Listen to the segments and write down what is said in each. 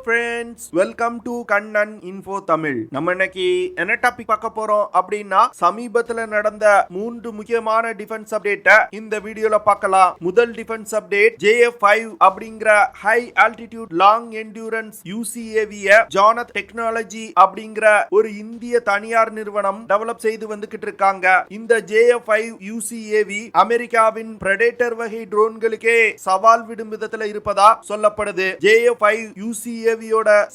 friends, welcome to Kannan Info Tamil. நம்ம இன்னைக்கு என்ன டாபிக் பார்க்க போறோம் அப்படின்னா சமீபத்துல நடந்த 3 முக்கியமான டிஃபென்ஸ் அப்டேட்ட இந்த வீடியோல பார்க்கலாம். முதல் டிஃபென்ஸ் அப்டேட் JF-5 அப்படிங்கிற high altitude long endurance UCAV Jeannette technology அப்படிங்கிற ஒரு இந்திய தனியார் நிறுவனம் டெவலப் செய்து வந்துகிட்டு இருக்காங்க. இந்த JF-5 UCAV அமெரிக்காவின் பிரெடேட்டர் வகை ட்ரோன்களுக்கே சவால் விடும் விதத்துல இருப்பதா சொல்லப்படுது. JF-5 UCAV-யோட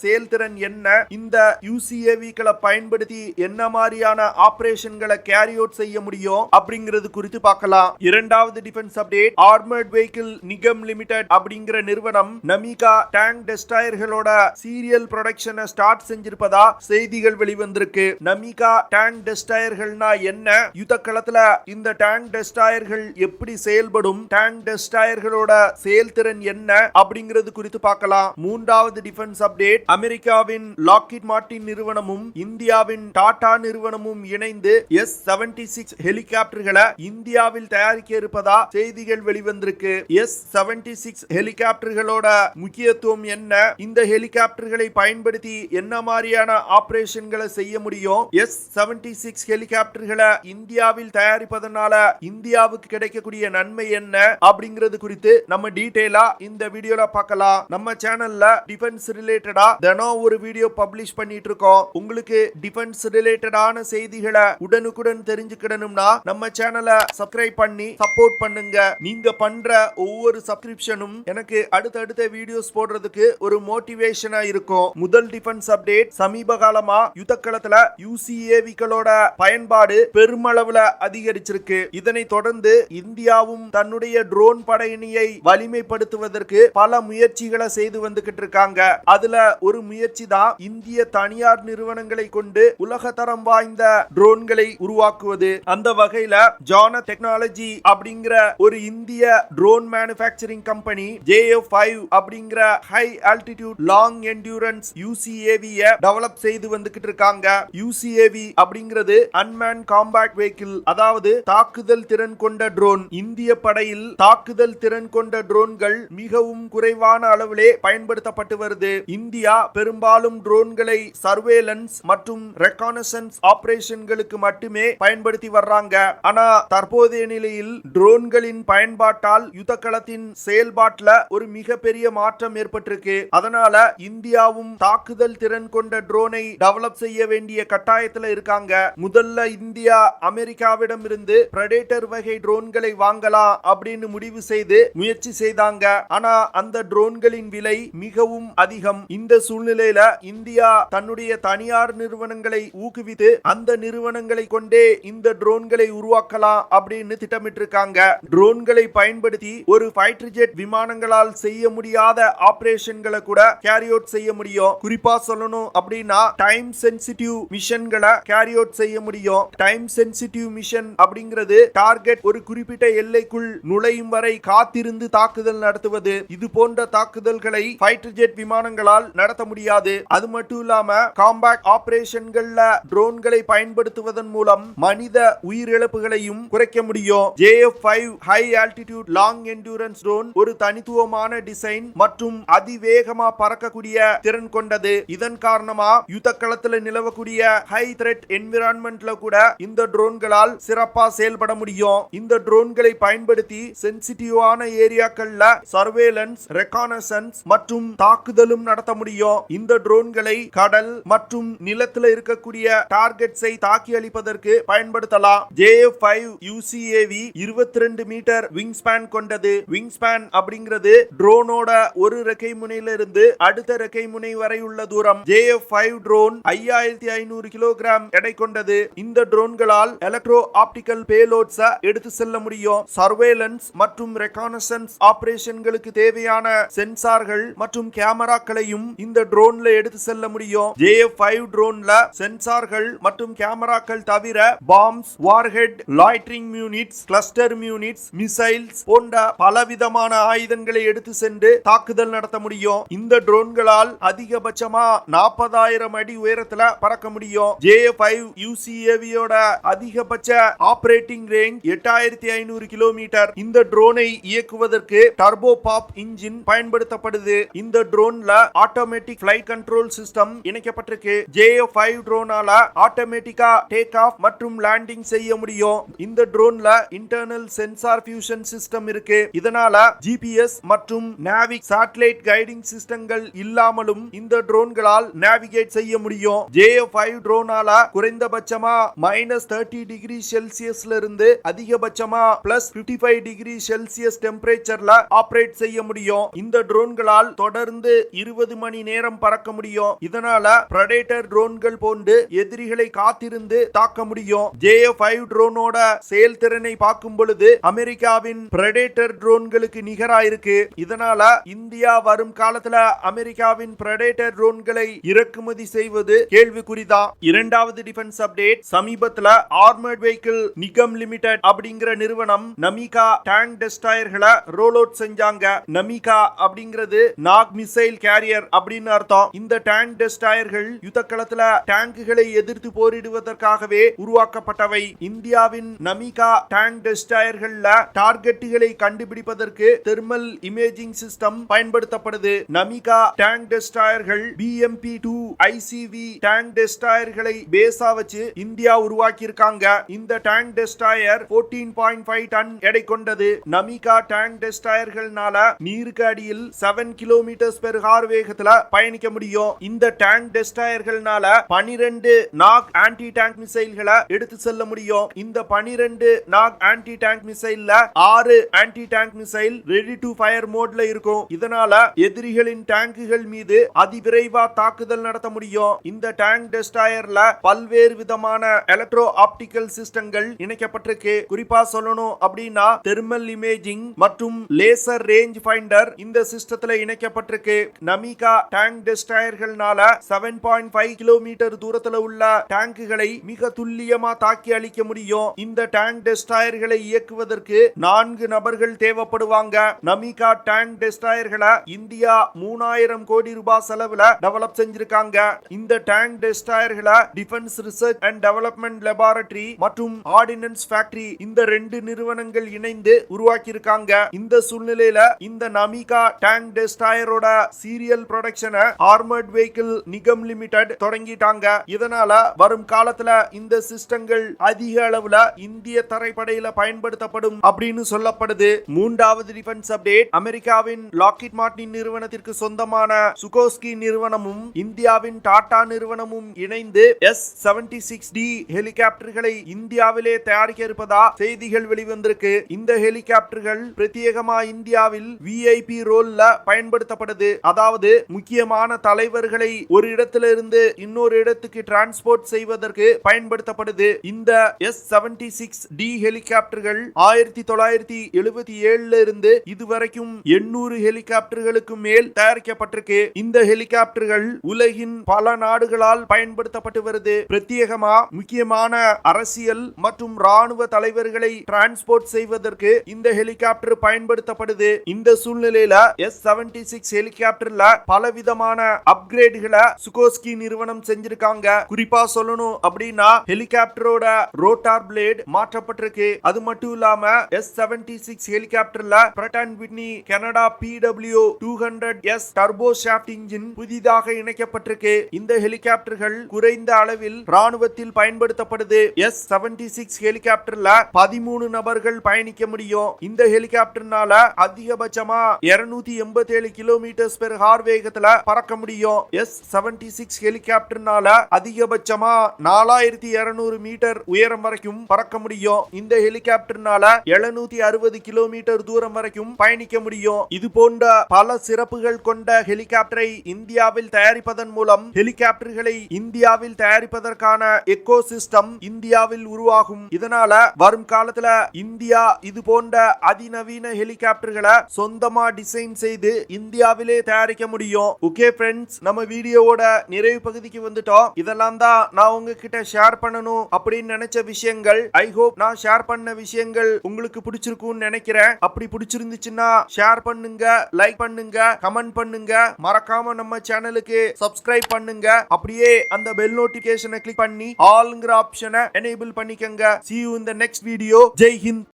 செயல்திறன் என்ன, இந்த UCAV-களை பயன்படுத்தி என்ன மாதிரியான ஆபரேஷன்களை கேரி அவுட் செய்ய முடியும் அப்படிங்கிறது குறித்து பார்க்கலாம். இரண்டாவது defence update, armoured vehicle Nigam limited அப்படிங்கிற நிறுவனம் NAMICA டேங்க் டெஸ்ட்ராயர்களோட சீரியல் ப்ரொடக்ஷனை ஸ்டார்ட் செஞ்சிருப்பதா செய்திகள் வெளிவந்திருக்கு. NAMICA டேங்க் டெஸ்ட்ராயர்கள்னா என்ன, யுத்த களத்துல இந்த டேங்க் டெஸ்ட்ராயர்கள் எப்படி செயல்படும், டேங்க் டெஸ்ட்ராயர்களோட செயல்திறன் என்ன அப்படிங்கிறது குறித்து பார்க்கலாம். மூன்றாவது டிஃபென்ஸ் அப்டேட், அமெரிக்காவின் லாக்ஹீட் மார்டின் நிறுவனமும் இந்தியாவின் டாடா நிறுவனமும் இணைந்து S-76 ஹெலிகாப்டர்களை இந்தியாவில் தயாரிக்க இருப்பதா செய்திகள் வெளிவந்திருக்கு. S-76 ஹெலிகாப்டர்களோட முக்கியத்துவம் என்ன, இந்த ஹெலிகாப்டர்களை பயன்படுத்தி என்ன மாதிரியான ஆபரேஷன்களை செய்ய முடியும், S-76 ஹெலிகாப்டர்களை இந்தியாவில் தயாரிப்பதனால இந்தியாவுக்கு கிடைக்கக்கூடிய நன்மை என்ன அப்படிங்கிறது குறித்து நம்ம டீடைலா இந்த வீடியோல பார்க்கலாம். நம்ம சேனல்ல டிஃபென்ஸ் ரிலேட்டடா தினம் ஒரு வீடியோ பப்ளிஷ் பண்ணிட்டு இருக்கோம். உங்களுக்கு டிஃபென்ஸ் ரிலேட்டடான செய்திகளை உடனுக்குடன் தெரிஞ்சுக்கிடணும்னா நம்ம சேனலை சப்ஸ்கிரைப் பண்ணி சப்போர்ட் பண்ணுங்க. நீங்க பண்ற ஒவ்வொரு சப்ஸ்கிரிப்ஷனும் எனக்கு அடுத்தடுத்த வீடியோஸ் போடுறதுக்கு ஒரு மோட்டிவேஷனா இருக்கும். முதல் டிஃபென்ஸ் அப்டேட், சமீப காலமா யுத்த களத்துல UCAV-களோட பயன்பாடு பெருமளவுல அதிகரிச்சிருக்கு. இதனை தொடர்ந்து இந்தியாவும் தன்னுடைய ட்ரோன் படையணியை வலிமைப்படுத்துவதற்கு பல முயற்சிகளை செய்து வந்துகிட்டு இருக்காங்க. அதுல ஒரு முயற்சி தான் இந்திய தனியார் நிறுவனங்களை கொண்டு உலக தரம் வாய்ந்த ட்ரோன்களை உருவாக்குவது. அந்த வகையில ஜானத் டெக்னாலஜி அப்படிங்கிற ஒரு இந்திய ட்ரோன் மேனுஃபேக்சரிங் கம்பெனி JF-5 அப்படிங்கிற high altitude long endurance UCAV develop செய்து வந்துகிட்டு இருக்காங்க. UCAV அப்படிங்கிறது அன்மேன் காம்பேக்ட் வெஹிக்கிள், அதாவது தாக்குதல் திறன் கொண்ட ட்ரோன். இந்திய படையில் தாக்குதல் திறன் கொண்ட ட்ரோன்கள் மிகவும் குறைவான அளவிலே பயன்படுத்தப்பட்டு வருது. இந்தியா பெரும்பாலும் ட்ரோன்களை சர்வேலன்ஸ் மற்றும் ரெகானசன்ஸ் ஆபரேஷன்களுக்கு மட்டுமே பயன்படுத்தி வர்றாங்க. ஆனா தற்போதைய நிலையில் ட்ரோன்களின் பயன்பாட்டால் யுத்த களத்தின் செயல்பாட்டுல ஒரு மிகப்பெரிய மாற்றம் ஏற்பட்டிருக்கு. அதனால இந்தியாவும் தாக்குதல் திறன் கொண்ட ட்ரோனை டெவலப் செய்ய வேண்டிய கட்டாயத்துல இருக்காங்க. முதல்ல இந்தியா அமெரிக்காவிடம் இருந்து பிரெடேட்டர் வகை ட்ரோன்களை வாங்கலாம் அப்படின்னு முடிவு செய்து முயற்சி செய்தாங்க. ஆனா அந்த ட்ரோன்களின் விலை மிகவும் அதிகம். இந்த சூழ்நிலையில இந்தியா தன்னுடைய தனியார் நிறுவனங்களை ஊக்குவித்து அந்த நிறுவனங்களை கொண்டே இந்த ட்ரோன்களை உருவாக்கலாம் அப்படின்னு திட்டமிட்டு இருக்காங்க. ட்ரோன்களை பயன்படுத்தி ஒரு ஃபைட்டர் ஜெட் விமானங்களால் செய்ய முடியாத ஆபரேஷன்களை கூட கேரி அவுட் செய்ய முடியும். குறிப்பா சொல்லணும் அப்படின்னா டைம் சென்சிட்டிவ் மிஷன்களை கேரி அவுட் செய்ய முடியும். டைம் சென்சிட்டிவ் மிஷன் அப்படிங்கிறது டார்கெட் ஒரு குறிப்பிட்ட எல்லைக்குள் நுழையும் வரை காத்திருந்து தாக்குதல் நடத்துவது. இது போன்ற தாக்குதல்களை ஃபைட்டர் ஜெட் விமானங்களால் நடத்த முடியாது. அது மட்டும் இல்லாம காம்பேக்ட் ஆபரேஷன்கள்ல ட்ரோன்களை பயன்படுத்துவதன் மூலம் மனித உயிரிழப்புகளையும் குறைக்க முடியும். JF-5 high altitude long endurance drone ஒரு தனித்துவமான டிசைன் மற்றும் அதிவேகமா பறக்கக்கூடிய திறன் கொண்டது. இதன் காரணமா யுத்த களத்துல நிலவக்கூடிய ஹை த்ரெட் என்விரான்மெண்ட்ல கூட இந்த ட்ரோன்களால் சிறப்பா செயல்பட முடியும். இந்த ட்ரோன்களை பயன்படுத்தி சென்சிட்டிவான ஏரியாக்கள்ல சர்வேலன்ஸ், ரெகானசன்ஸ் மற்றும் தாக்குதலும் நடத்த முடியும். இந்த ட்ரோன்களை கடல் மற்றும் நிலத்தில் இருக்கக்கூடிய டார்கெட்ஸை தாக்கி அழிப்பதற்கு பயன்படுத்தலாம். JF-5 UCAV 22 metre wing span கொண்டது. விங் ஸ்பேன் அப்படிங்கிறது ட்ரோனோட ஒரு ரெக்கை முனையில இருந்து அடுத்த ரெக்கை முனை வரை உள்ள தூரம். JF-5 ட்ரோன் 5500 கிலோகிராம் எடை கொண்டது. இந்த ட்ரோன்களால் எலக்ட்ரோ ஆப்டிகல் பேலோட்ஸ் எடுத்து செல்ல முடியும். சர்வேலன்ஸ் மற்றும் ரெகானசன்ஸ் ஆபரேஷன்களுக்கு தேவையான சென்சார்கள் மற்றும் கேமராக்களையும் இந்த ட்ரோன்ல எடுத்து செல்ல முடியும். JF-5 ட்ரோன்ல சென்சார்கள் மற்றும் கேமராக்கள் தவிர palms, warhead, loitering units, cluster units, missiles போன்ற பலவிதமான ஆயுதங்களை எடுத்து சென்று தாக்குதல் நடத்த முடியும். இந்த ட்ரோன்களால் அதிகபட்சமா 40,000 அடி உயரத்துல பறக்க முடியும். JF-5 UCAV-யோட அதிகபட்ச ஆபரேட்டிங் ரேஞ்ச் 8500 கிலோமீட்டர். இந்த ட்ரோனை இயக்குவதற்கு டர்போ பாப் இன்ஜின் பயன்படுத்தப்படுது. இந்த ட்ரோன்ல ஆட்டோமேட்டிக் ஃபிளைட் கண்ட்ரோல் சிஸ்டம் இணைக்கப்பட்டிருக்கு. JF-5 ட்ரோனால ஆட்டோமேட்டிக்கா டேக் ஆஃப் மற்றும் லேண்டிங் செய்ய முடியும். இந்த ட்ரோன்ல இன்டர்னல் சென்சார் ஃபியூஷன் சிஸ்டம் இருக்கு. இதனால GPS மற்றும் நாவிக் சேட்டலைட் கைடிங் சிஸ்டங்கள் இல்லாமலும் இந்த ட்ரோன்களால் நேவிகேட் செய்ய முடியும். JF-5 ட்ரோனால குறைந்தபட்சமா -30 டிகிரி செல்சியஸ்ல இருந்து அதிகபட்சமா +55 டிகிரி செல்சியஸ் டெம்பரேச்சர்ல ஆபரேட் செய்ய முடியும். இந்த ட்ரோன்களால் தொடர்ந்து 20 மணி நேரம் பறக்க முடியும். இதனால பிரெடேட்டர் ட்ரோன்கள் போன்று எதிரிகளை காத்திருந்து தாக்க முடியும். JF-5 ட்ரோனோட செயல்திறனை பார்க்கும் பொழுது அமெரிக்காவின் பிரெடேட்டர் ட்ரோன்களுக்கு நிகரா இருக்கு. இதனால இந்தியா வரும் காலத்துல அமெரிக்காவின் பிரெடேட்டர் ட்ரோன்களை இறக்குமதி செய்வது கேள்விக்குறிதான். இரண்டாவது டிஃபென்ஸ் அப்டேட், சமீபத்துல ஆர்மர்ட் வெஹிக்கிள் நிகம் லிமிடெட் அப்படிங்கிற நிறுவனம் NAMICA டேங்க் டெஸ்ட்ராயர்களை ரோல் அவுட் செஞ்சாங்க. NAMICA அப்படிங்கிறது நாக் மிசைல் கேரியர் அப்படின்னு அர்த்தம். இந்த டேங்க் டெஸ்ட்ராயர்கள் யுத்த களத்துல டேங்குகளை எதிர்த்து போரிடுவதற்காகவே உருவாக்கப்பட்டவை. இந்தியாவின் NAMICA டேங்க் டெஸ்ட்ராயர்கள்ல டார்கெட்டுகளை கண்டுபிடிப்பதற்கு தெர்மல் இமேஜிங் சிஸ்டம் பயன்படுத்தப்படுது. NAMICA tank destroyers BMP-2 ICV tank டெஸ்ட்ராயர்களை பேஸா வச்சு இந்தியா உருவாக்கி இருக்காங்க. இந்த டேங்க் டெஸ்ட்ராயர் 14.5 டன் எடை கொண்டது. NAMICA டேங்க் டெஸ்ட்ராயர்கள்னால நீருக்கு அடியில் 7 km/h வேகத்துல பயணிக்க முடியும். இந்த டேங்க் டெஸ்ட்ராயர்கள்னால 12 நாக் ஆன்டி டேங்க் மிசைல்களை எடுத்து செல்ல முடியும். இந்த 12 நாக் ஆன்டி டேங்க் மிசைல்ல 6 anti tank missile ready to fire மோட்ல இருக்கும். இதனால எதிரிகளின் டேங்குகள் மீது அதிவிரைவா தாக்குதல் நடத்த முடியும். இந்த டேங்க் டெஸ்ட்ராயர்ல பல்வேறு விதமான எலக்ட்ரோ ஆப்டிகல் சிஸ்டங்கள் இணைக்கப்பட்டிருக்கு. குறிப்பா சொல்லணும் அப்படின்னா தெர்மல் இமேஜிங் மற்றும் லேசர் ரேஞ்ச் ஃபைண்டர் இந்த சிஸ்டத்துல இணைக்கப்பட்டிருக்கு. NAMICA டேங்க் டெஸ்ட்ராயர்கள்னால 7.5 கிலோமீட்டர் தூரத்துல உள்ள டேங்குகளை மிக துல்லியமா தாக்கி அழிக்க முடியும். இந்த டேங்க் டெஸ்ட்ராயர்களை இயக்குவதற்கு 4 நபர்கள் தேவைப்படுவாங்க. NAMICA டேங்க் டெஸ்ட்ராயர்களை இந்தியா 3000 கோடி ரூபாய் செலவுல டெவலப் செஞ்சிருக்காங்க. இந்த டேங்க் டெஸ்ட்ராயர்களை defence research and development laboratory மற்றும் ஆர்டினன்ஸ் ஃபேக்டரி இந்த 2 நிறுவனங்கள் இணைந்து உருவாக்கி இருக்காங்க. இந்த சூழ்நிலையில இந்த NAMICA டேங்க் டெஸ்ட்ராயரோட சீரியல் ப்ரொடக்ஷனை ஆர்மர்ட் வெஹிக்கிள் நிகம் லிமிடெட் தொடங்கிட்டாங்க. இதனால வரும் காலத்துல இந்த சிஸ்டங்கள் அதிக அளவுல இந்திய தரைப்படையில பயன்படுத்தப்படும் அப்படின்னு சொல்லப்படுது. மூன்றாவது டிஃபென்ஸ் அப்டேட், அமெரிக்காவின் லாக்ஹீட் மார்டின் நிறுவனத்திற்கு சொந்தமான சுகோஸ்கி நிறுவனமும் இந்தியாவின் டாடா நிறுவனமும் இணைந்து S-76D ஹெலிகாப்டர்களை இந்தியாவிலே தயாரிக்க இருப்பதா செய்திகள் வெளிவந்திருக்கு. இந்த ஹெலிகாப்டர்கள் பிரத்யேகமா இந்தியாவில் VIP ரோல்ல பயன்படுத்தப்படுது. அதாவது முக்கியமான தலைவர்களை ஒரு இடத்துல இருந்து இன்னொரு இடத்துக்கு டிரான்ஸ்போர்ட் செய்வதற்கு பயன்படுத்தப்படுது. இந்த S-76D ஹெலிகாப்டர்கள் 1977 இருந்து இதுவரைக்கும் 800 ஹெலிகாப்டர்களுக்கு மேல் தயாரிக்கப்பட்டிருக்கு. இந்த ஹெலிகாப்டர்கள் உலகின் பல நாடுகளால் பயன்படுத்தப்பட்டு வருது. பிரத்யேகமா முக்கியமான அரசியல் மற்றும் ராணுவ தலைவர்களை டிரான்ஸ்போர்ட் செய்வதற்கு இந்த ஹெலிகாப்டர் பயன்படுத்தப்படுது. இந்த சூழ்நிலையில S-76 ஹெலிகாப்டர்ல பலவிதமான அப்கிரேடுகளை சுகோஸ்கி நிறுவனம் செஞ்சிருக்காங்க. குறிப்பா சொல்லணும் அப்படின்னா ஹெலிகாப்டரோட ரோட்டார் பிளேட் மாற்றப்பட்டிருக்கு. அது மட்டும் இல்லாம S-76 ஹெலிகாப்டர்ல Pratt & Whitney Canada PW200S turbo shaft engine புதிதாக இணைக்கப்பட்டிருக்கு. இந்த ஹெலிகாப்டர்கள் குறைந்த அளவில் ராணுவத்தில் பயன்படுத்தப்படுது. S-76 ஹெலிகாப்டர்ல 13 நபர்கள் பயணிக்க முடியும். இந்த ஹெலிகாப்டர்னால அதிகபட்சமா 287 km/h வேகத்துல பறக்க முடியும். S-76 ஹெலிகாப்டர்னால அதிகபட்சமா 4200 மீட்டர் உயரம் வரைக்கும் பறக்க முடியும். இந்த ஹெலிகாப்டர்னால 760 கிலோமீட்டர் தூரம் வரைக்கும் பயணிக்க முடியும். இது போன்ற பல சிறப்புகள் கொண்ட ஹெலிகாப்டரை இந்தியாவில் தயாரிப்பதன் மூலம் ஹெலிகாப்டர்களை இந்தியாவில் தயாரிப்பதற்கான எக்கோ சிஸ்டம் இந்தியாவில் உருவாகும். இதனால வரும் காலத்துல இந்தியா இது போன்ற அதிநவீன ஹெலிகாப்டர்களை சொந்தமா டிசைன் செய்து இந்தியாவிலே தயாரிக்க முடியும். ஓகே ஃப்ரெண்ட்ஸ், நம்ம வீடியோவோட நிறைவு பகுதிக்கு வந்துட்டோம். இதெல்லாம் தான் நான் உங்ககிட்ட ஷேர் பண்ணணும் அப்படின்னு நினைச்ச விஷயங்கள். ஐ ஹோப் நான் ஷேர் பண்ண விஷயங்கள் உங்களுக்கு பிடிச்சிருக்கும்னு நினைக்கிறேன். அப்படி பிடிச்சிருந்துச்சுன்னா ஷேர் பண்ணுங்க, லைக் பண்ணுங்க, கமெண்ட் பண்ணுங்க. மறக்காம நம்ம சேனலுக்கு சப்ஸ்கிரைப் பண்ணுங்க. அப்படியே அந்த பெல் நோட்டிபிகேஷனை கிளிக் பண்ணி ஆல்ங்கிற ஆப்ஷனை எனேபிள் பண்ணிக்கங்க. See you in the next video. Jai Hind.